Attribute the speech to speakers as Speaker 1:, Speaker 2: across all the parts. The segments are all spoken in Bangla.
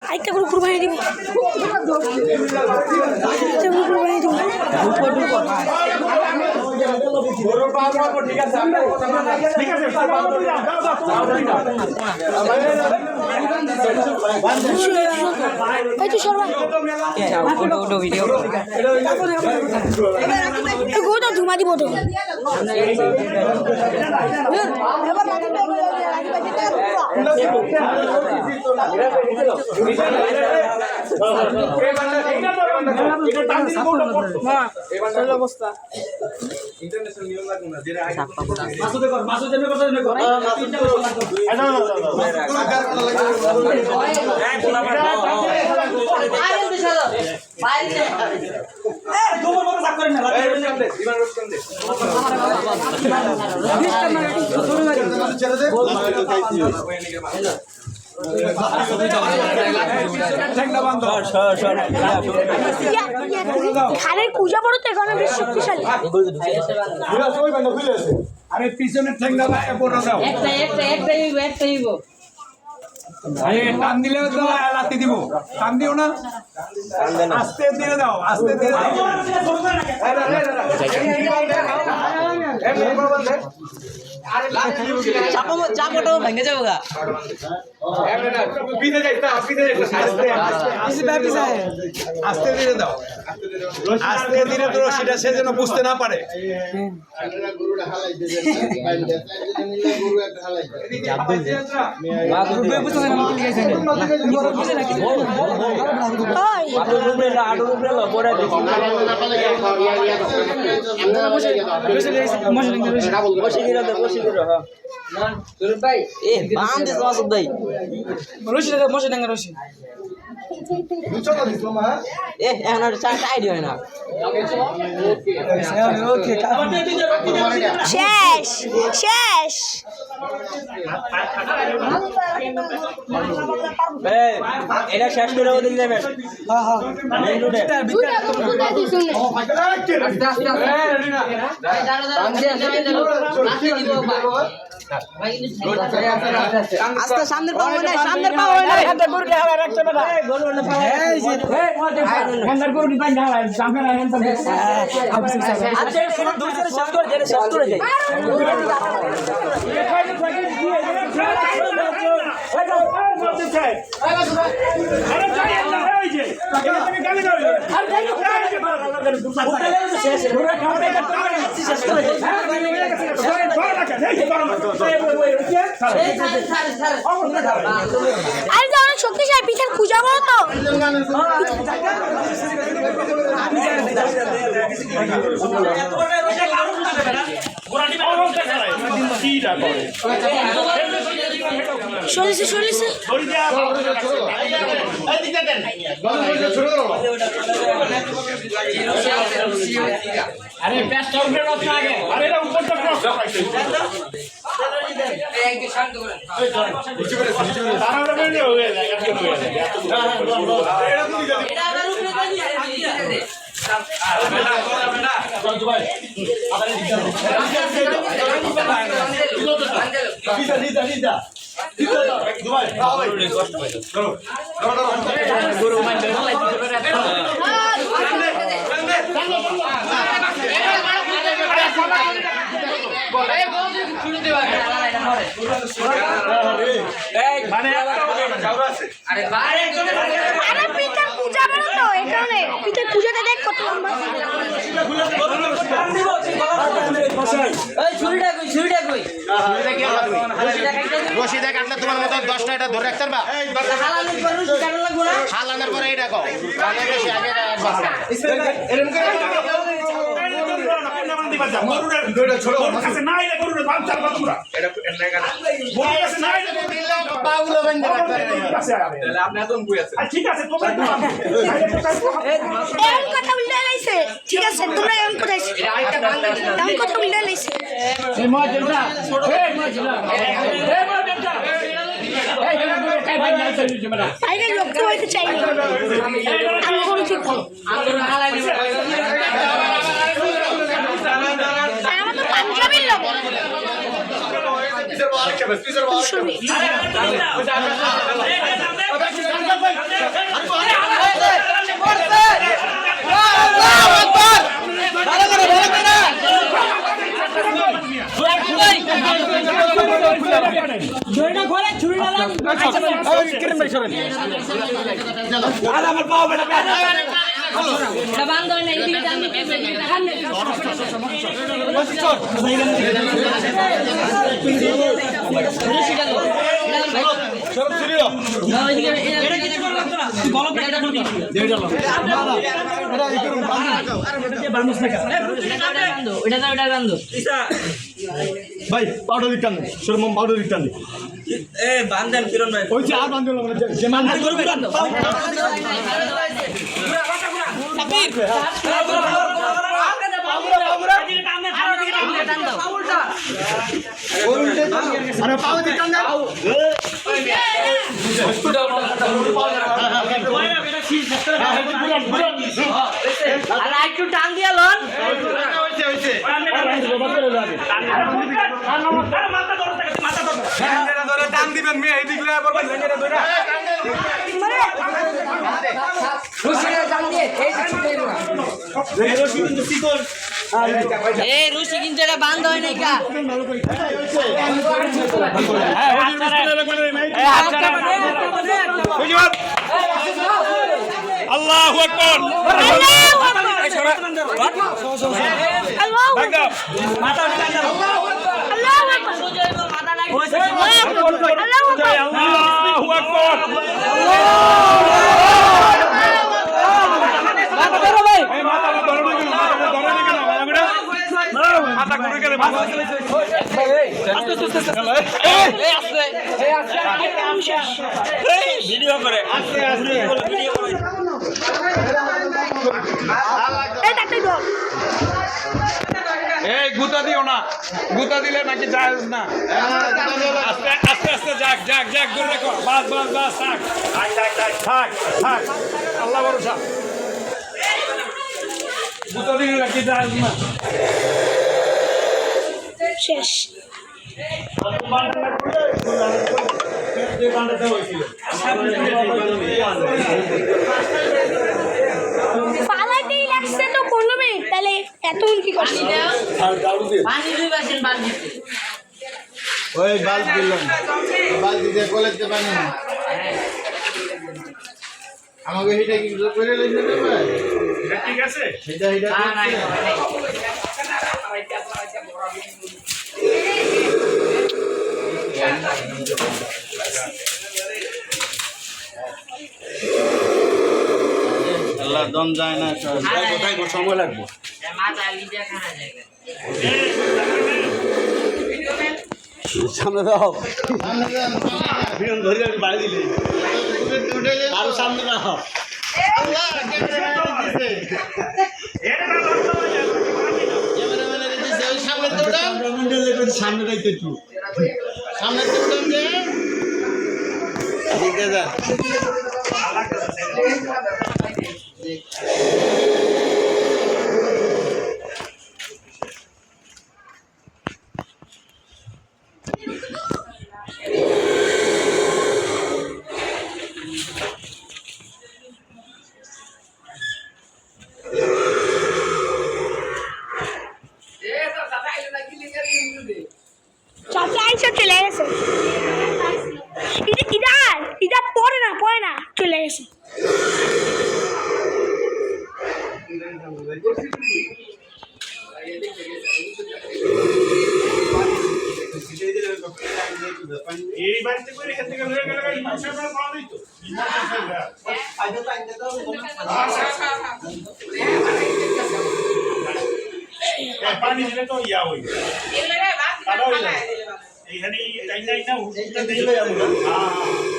Speaker 1: আরেকটা করে কুরবানি দিব ধুমা দিব তো অবস্থা ইন্টারন্যাশনাল নিয়ম লাগবে না যেটা আগে মাসুদে কর মাসুদ জন্য কথা জন্য কর এক গোলা মার আরে দিশালো বাইরে এ গোবর বড় সাফ করে না লাগে বিমান রোড কেন দে খালের পূজা বড় তো এখানে বেশ শক্তিশালী আরে পিছনের ঠেঙ্গা বড় দাও একটাই আরে টান দিলে তো লাতি দিব টান দিও না আস্তে ধীরে দাও আস্তে ধীরে দাও
Speaker 2: চাপটো ভেঙে যাবো গা
Speaker 3: আস্তে ধীরে দাও আস্তে ধীরে তো সেটা সে যেন বুঝতে না পারে
Speaker 1: শেষ শেষ
Speaker 2: এটা শেষ করে ওদের যাবেন আস্তে সামনের পা হয় না সামনের পা হয় না একটা গরু দেখাবে রাখছে বেটা এই গরু না এই যে হ্যান্ডার গরু দিবেন না সামনে না হ্যান্ডার আচ্ছা শুনুন দূর থেকে শেষ করে দেন শেষ করে যাই
Speaker 1: আরে তো অনেক শক্তিশালী পিছন খুঁজা বলো তো চলেছে চলেছে
Speaker 3: আরে পেস্ট উপরে রস না আগে আরে এটা উপরটা ক্রস
Speaker 2: একটু শান্ত করেন
Speaker 3: তারা বেরিয়ে হয়ে যায় এত হয়ে যায়
Speaker 2: এটা আবার উপরে দিয়ে
Speaker 1: আরে পিঠে পূজা বলো তো এখানে পিঠে পূজাটা দেখ কত লম্বা
Speaker 2: এই ছুরিটা কই
Speaker 4: রশিদা কাটলে তোমার মতো 10টা এটা ধরে রাখতে পারবা
Speaker 2: হালালের পর রশি কাটা লাগবো না
Speaker 4: হালানোর পরে এটা কও তাহলে বেশি আগে
Speaker 3: এরকম করে গরুটা ছোট কাছে না আইলে গরুটা দাম চালবা তোমরা এটা এলাকা না বড় কাছে না আইলে
Speaker 4: পাগুলো বন্ধ রাখতে
Speaker 3: তাহলে আপনি এত কই আছেন ঠিক আছে তোমরা
Speaker 1: এমন কথা উল্টে লাইছে ঠিক আছে তোমরা এমন কথা এমন কথা উল্টে লাইছে
Speaker 3: এই মজা এই মজা এই মজা
Speaker 1: আরে লোক তো হইতে চাই আমি কোন ঠিক আমার তো পাঞ্জাবির লোক
Speaker 2: এটা বান্ধ হয় না এদিকে টান দিতে টান দে
Speaker 3: ভাই পাউডার দিতাম সুরমম পাউডার দিতাম
Speaker 2: এ বান্ধেন কিরণ ভাই
Speaker 3: ওই যে আর বান্ধব যে মান করবে আরে পাউ দিতাম না
Speaker 2: আর একটু টান দিয়া লন
Speaker 1: টান দিবেন মেয়ে এদিক
Speaker 2: এই রুচি কিন্তু এটা বান্ধ হয় নাই কা
Speaker 1: আল্লাহু আকবার আল্লাহু আকবার ভিডিও করে এই গুতা দিও না গুতা দিলে নাকি জায়েজ না আস্তে আস্তে আস্তে যাক যাক যাক দূরে রাখো বাস বাস বাস থাক থাক থাক আল্লাহ ভরসা গুতা দিলে নাকি জায়েজ না
Speaker 5: শেষ পালাতেই লাগছে তো 15 মিনিট তাহলে এতক্ষণ কি করছিস
Speaker 2: পানি দুই বাসেন বালতিতে
Speaker 4: ওই বাল দিলাম বাল দিতে কলেজে পানি আমাকে এটা কি করে লইছে না ভাই
Speaker 1: ঠিক আছে
Speaker 4: এটা এটা
Speaker 2: না না
Speaker 4: আল্লাহ দম যায় না
Speaker 3: কোথায় সময় লাগবে
Speaker 2: মাথা লিজা খানা জায়গা
Speaker 3: সামনে দাও
Speaker 4: বিরন ধরে বাড়ি দিলে উঠে
Speaker 3: আর সামনে দাও
Speaker 4: আল্লাহ ক্যামেরাম্যান দিছে ওই সামনে তো উঠান
Speaker 3: সামনে যাইতে একটু
Speaker 4: সামনে তো উঠান যে ঠিক আছে
Speaker 5: চাচা আইসা চলে গেছে এটা পড়ে না চলে গেছে
Speaker 1: এই বাড়িতে করে এখান থেকে লয়ে গেলে এই মাসে আমরা পাওয়া দিত পানি দিলে তো ইয়া হই এইখানে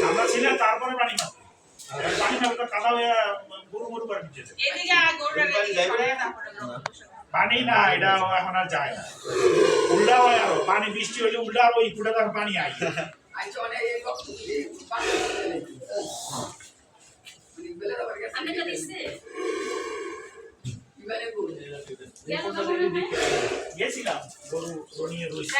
Speaker 1: আমরা ছিলাম তারপরে পানি মাছ পানি না কাদা হয়ে গরু গরু করে দিচ্ছে পানি না এটা এখন আর যায় না উল্টা হয় আরো পানি বৃষ্টি হলে উল্টা আরো ওই ফুটা তার পানি আয় গেছিলাম গরু নিয়ে রয়েছে